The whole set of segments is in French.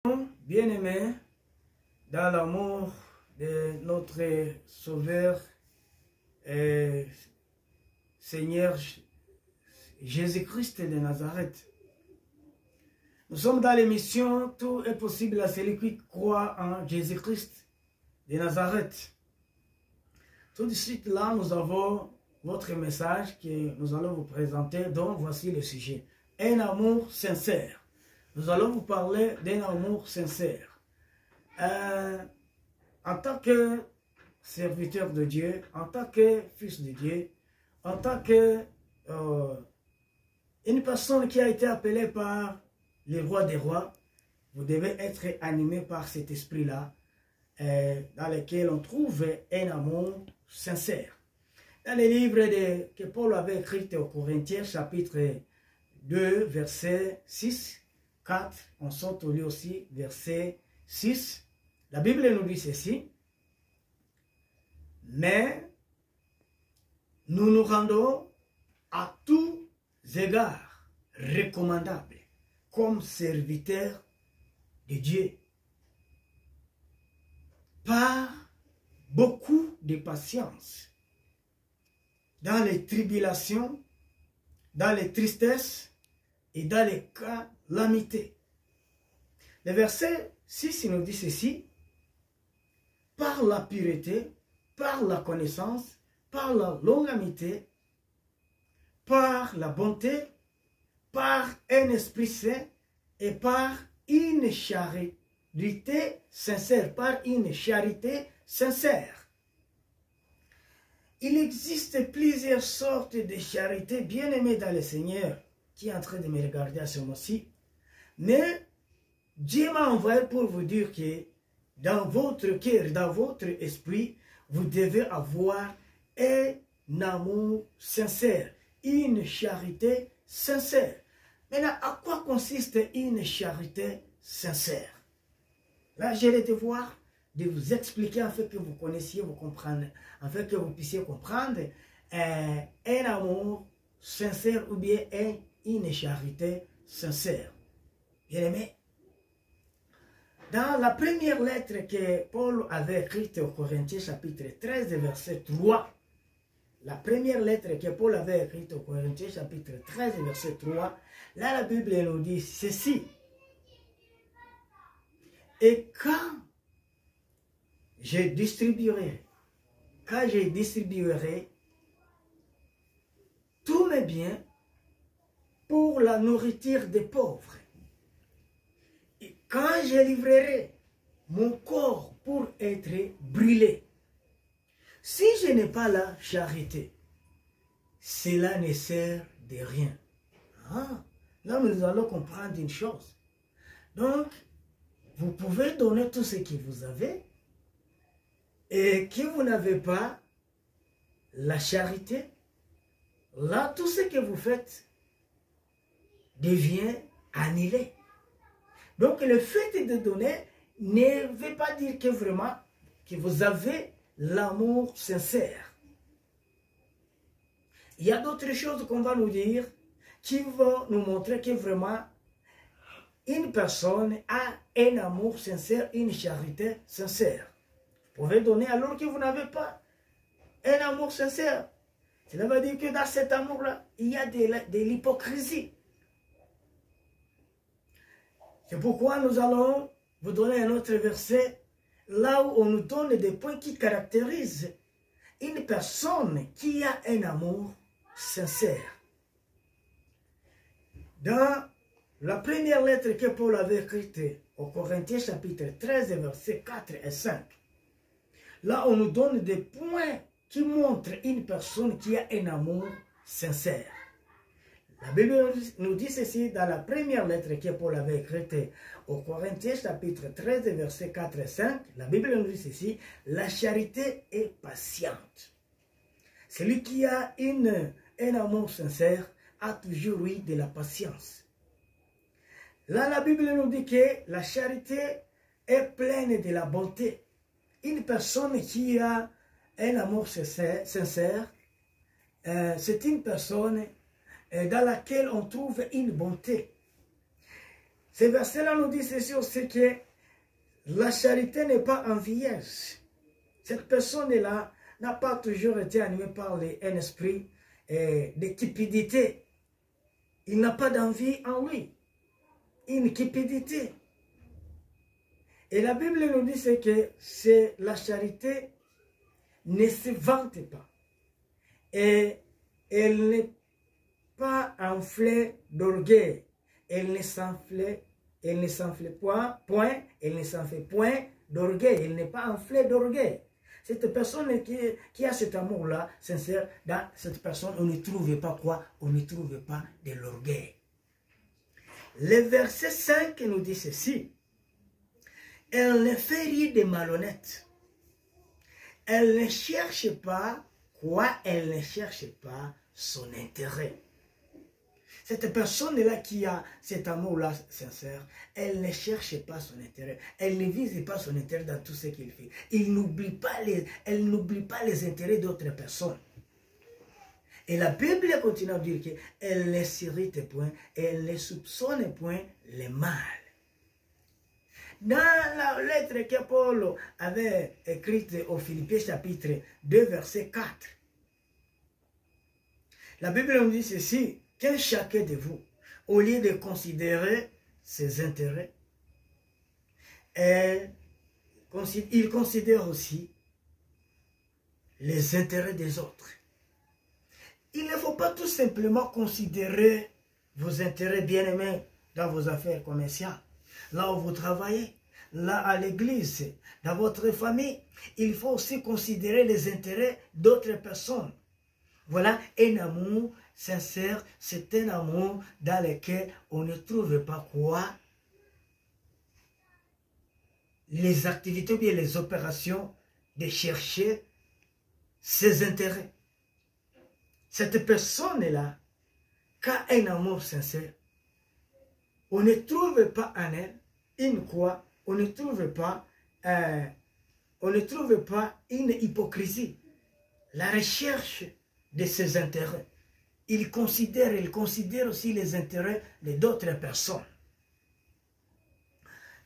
Bien-aimés, dans l'amour de notre Sauveur et Seigneur Jésus-Christ de Nazareth, nous sommes dans l'émission Tout est possible à celui qui croit en Jésus-Christ de Nazareth. Tout de suite là, nous avons votre message que nous allons vous présenter, donc voici le sujet. Un amour sincère. Nous allons vous parler d'un amour sincère. En tant que serviteur de Dieu, en tant que fils de Dieu, en tant que une personne qui a été appelée par le roi des rois, vous devez être animé par cet esprit-là, dans lequel on trouve un amour sincère. Dans les livres que Paul avait écrit aux Corinthiens, chapitre 2, verset 6, 4, on saute au lieu aussi, verset 6. La Bible nous dit ceci. Mais nous nous rendons à tous égards recommandables comme serviteurs de Dieu par beaucoup de patience dans les tribulations, dans les tristesses et dans les calamités. Le verset 6 nous dit ceci. Par la pureté, par la connaissance, par la longanimité, par la bonté, par un esprit saint et par une charité sincère, par une charité sincère. Il existe plusieurs sortes de charité bien-aimées dans le Seigneur qui est en train de me regarder à ce moment-ci. Mais Dieu m'a envoyé pour vous dire que dans votre cœur, dans votre esprit, vous devez avoir un amour sincère, une charité sincère. Maintenant, à quoi consiste une charité sincère? Là, j'ai le devoir de vous expliquer afin que vous connaissiez, vous compreniez, afin que vous puissiez comprendre un amour sincère ou bien une charité sincère. Bien aimé, dans la première lettre que Paul avait écrite aux Corinthiens, chapitre 13, verset 3, la première lettre que Paul avait écrite aux Corinthiens, chapitre 13, verset 3, là la Bible nous dit ceci. Et quand je distribuerai tous mes biens pour la nourriture des pauvres, et quand je livrerai mon corps pour être brûlé, si je n'ai pas la charité, cela ne sert de rien. Ah, là, nous allons comprendre une chose. Donc, vous pouvez donner tout ce que vous avez et que vous n'avez pas la charité. Là, tout ce que vous faites devient annulé. Donc, le fait de donner ne veut pas dire que vraiment que vous avez l'amour sincère. Il y a d'autres choses qu'on va nous dire qui vont nous montrer que vraiment une personne a un amour sincère, une charité sincère. Vous pouvez donner alors que vous n'avez pas un amour sincère. Cela veut dire que dans cet amour-là, il y a de l'hypocrisie. C'est pourquoi nous allons vous donner un autre verset, là où on nous donne des points qui caractérisent une personne qui a un amour sincère. Dans la première lettre que Paul avait écrite au Corinthiens, chapitre 13, versets 4 et 5, là on nous donne des points qui montrent une personne qui a un amour sincère. La Bible nous dit ceci dans la première lettre que Paul avait écrite au Corinthiens, chapitre 13, versets 4 et 5. La Bible nous dit ceci, la charité est patiente. Celui qui a un amour sincère a toujours eu de la patience. Là, la Bible nous dit que la charité est pleine de la bonté. Une personne qui a un amour sincère, c'est une personne dans laquelle on trouve une bonté. Ce verset-là nous dit ceci aussi, que la charité n'est pas envieuse. Cette personne-là n'a pas toujours été animée par un esprit de cupidité. Il n'a pas d'envie en lui. Une cupidité. Et la Bible nous dit que la charité ne se vante pas. Et elle n'est pas enflée d'orgueil. Elle ne s'enfle point, elle ne s'en fait point d'orgueil. Elle n'est pas enflée d'orgueil. Cette personne qui a cet amour-là, sincère, dans cette personne, on ne trouve pas quoi? On ne trouve pas de l'orgueil. Le verset 5 nous dit ceci. Elle ne fait rien de malhonnête. Elle ne cherche pas quoi? Elle ne cherche pas son intérêt. Cette personne-là qui a cet amour-là sincère, elle ne cherche pas son intérêt. Elle ne vise pas son intérêt dans tout ce qu'elle fait. Elle n'oublie pas les intérêts d'autres personnes. Et la Bible continue à dire qu'elle ne s'irrite point, elle ne soupçonne point le mal. Dans la lettre que Paul avait écrite aux Philippiens chapitre 2 verset 4, la Bible nous dit ceci, que chacun de vous, au lieu de considérer ses intérêts, il considère aussi les intérêts des autres. Il ne faut pas tout simplement considérer vos intérêts bien-aimés dans vos affaires commerciales, là où vous travaillez, là à l'église, dans votre famille. Il faut aussi considérer les intérêts d'autres personnes. Voilà un amour sincère, c'est un amour dans lequel on ne trouve pas quoi? Les activités ou bien les opérations de chercher ses intérêts. Cette personne-là, qui a un amour sincère, on ne trouve pas en elle une quoi? On ne trouve pas une hypocrisie. La recherche de ses intérêts. Il considère aussi les intérêts d'autres personnes.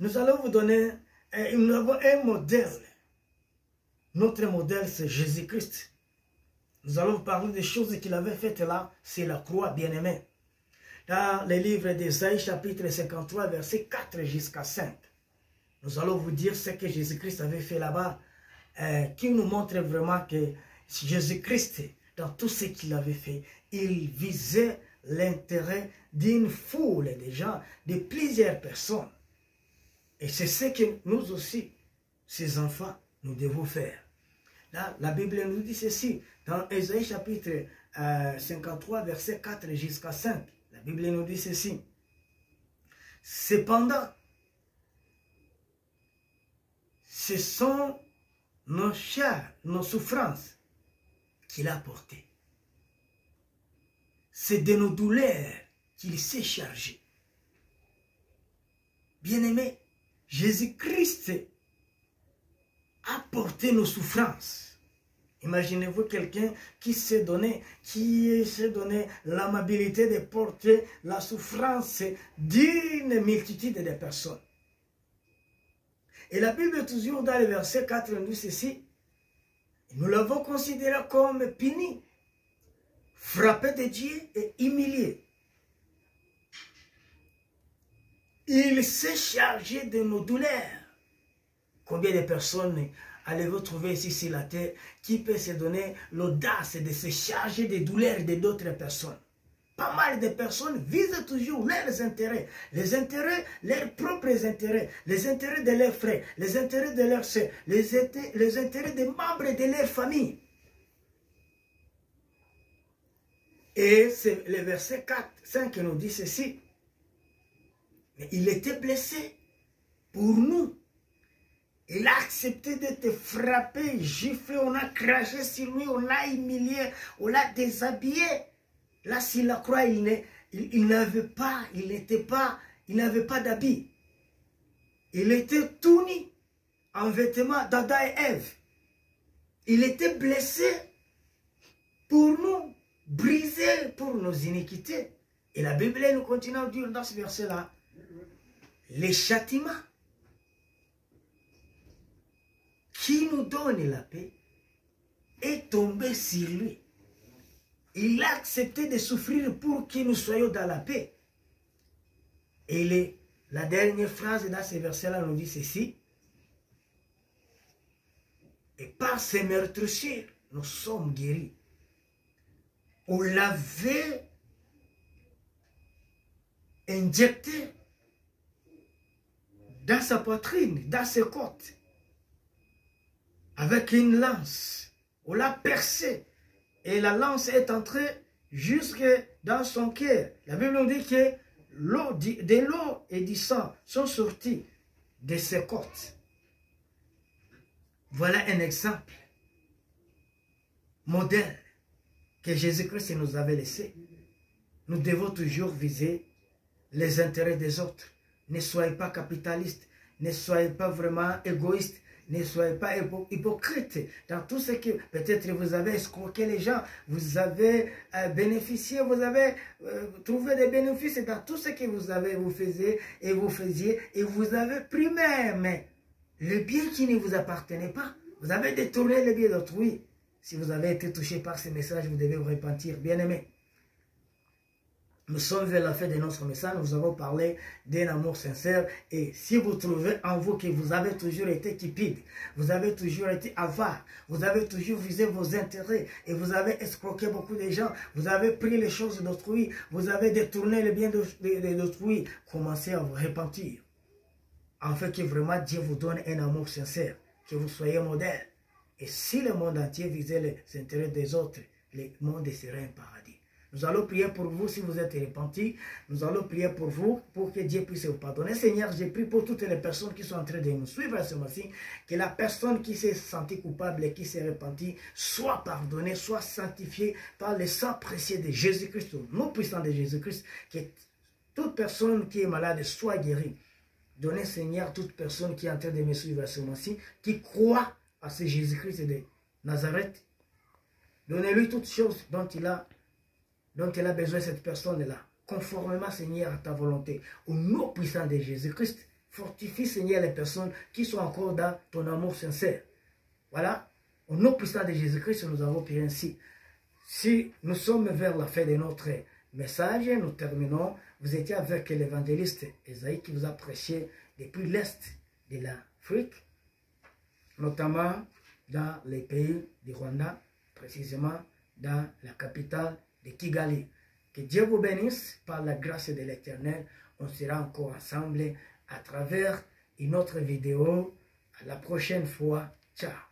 Nous allons vous donner un modèle. Notre modèle, c'est Jésus-Christ. Nous allons vous parler des choses qu'il avait faites là, c'est la croix, bien-aimée. Dans le livre d'Ésaïe, chapitre 53, verset 4 jusqu'à 5. Nous allons vous dire ce que Jésus-Christ avait fait là-bas, qui nous montre vraiment que Jésus-Christ, dans tout ce qu'il avait fait, il visait l'intérêt d'une foule de gens, de plusieurs personnes. Et c'est ce que nous aussi, ces enfants, nous devons faire. Là, la Bible nous dit ceci, dans Ésaïe chapitre 53, verset 4 jusqu'à 5. La Bible nous dit ceci. Cependant, ce sont nos chars, nos souffrances qu'il a portées. C'est de nos douleurs qu'il s'est chargé. Bien-aimé, Jésus-Christ a porté nos souffrances. Imaginez-vous quelqu'un qui s'est donné l'amabilité de porter la souffrance d'une multitude de personnes. Et la Bible, toujours dans le verset 4, nous dit ceci. Nous l'avons considéré comme puni, frappé de Dieu et humilié. Il s'est chargé de nos douleurs. Combien de personnes allez-vous trouver ici sur la terre qui peut se donner l'audace de se charger des douleurs de d'autres personnes? Pas mal de personnes visent toujours leurs intérêts, leurs propres intérêts, les intérêts de leurs frères, les intérêts de leurs sœurs, les intérêts des membres de leur famille. Et c'est le verset 5 nous dit ceci. Mais il était blessé pour nous. Il a accepté d'être frappé, giflé, on a craché sur lui, on l'a humilié, on l'a déshabillé. Là, sur la croix, il n'avait pas d'habit. Il était tout nu, en vêtements d'Adam et Ève. Il était blessé pour nous, brisé pour nos iniquités. Et la Bible nous continue à dire dans ce verset-là, les châtiments qui nous donne la paix est tombé sur lui. Il a accepté de souffrir pour que nous soyons dans la paix. Et la dernière phrase dans ce verset-là nous dit ceci. Et par ces meurtrissures, nous sommes guéris. On l'avait injecté dans sa poitrine, dans ses côtes, avec une lance. On l'a percé. Et la lance est entrée jusque dans son cœur. La Bible nous dit que de l'eau et du sang sont sortis de ses côtes. Voilà un exemple, modèle, que Jésus-Christ nous avait laissé. Nous devons toujours viser les intérêts des autres. Ne soyez pas capitalistes, ne soyez pas vraiment égoïstes, ne soyez pas hypocrites dans tout ce que peut-être vous avez escroqué les gens, vous avez bénéficié, vous avez trouvé des bénéfices dans tout ce que vous faisiez, et vous avez pris même le bien qui ne vous appartenait pas. Vous avez détourné le bien d'autrui. Si vous avez été touché par ce message, vous devez vous repentir, bien-aimés. Nous sommes vers la fin de notre message, nous avons parlé d'un amour sincère. Et si vous trouvez en vous que vous avez toujours été cupide, vous avez toujours été avare, vous avez toujours visé vos intérêts et vous avez escroqué beaucoup de gens, vous avez pris les choses d'autrui, vous avez détourné le bien d'autrui, commencez à vous repentir. Afin que vraiment Dieu vous donne un amour sincère, que vous soyez modèle. Et si le monde entier visait les intérêts des autres, le monde serait un paradis. Nous allons prier pour vous si vous êtes repentis. Nous allons prier pour vous, pour que Dieu puisse vous pardonner. Seigneur, je prie pour toutes les personnes qui sont en train de nous suivre à ce moment-ci, que la personne qui s'est sentie coupable et qui s'est repentie soit pardonnée, soit sanctifiée par le sang précieux de Jésus-Christ, au nom puissant de Jésus-Christ, que toute personne qui est malade soit guérie. Donnez, Seigneur, toute personne qui est en train de me suivre à ce moment-ci, qui croit à ce Jésus-Christ de Nazareth. Donnez-lui toutes choses dont il a besoin, cette personne-là, conformément, Seigneur, à ta volonté. Au nom puissant de Jésus-Christ, fortifie, Seigneur, les personnes qui sont encore dans ton amour sincère. Voilà, au nom puissant de Jésus-Christ, nous avons prié ainsi. Si nous sommes vers la fin de notre message, nous terminons. Vous étiez avec l'évangéliste Esaïe qui vous a prêché depuis l'Est de l'Afrique, notamment dans les pays du Rwanda, précisément dans la capitale de Kigali. Que Dieu vous bénisse par la grâce de l'Éternel. On sera encore ensemble à travers une autre vidéo. À la prochaine fois. Ciao.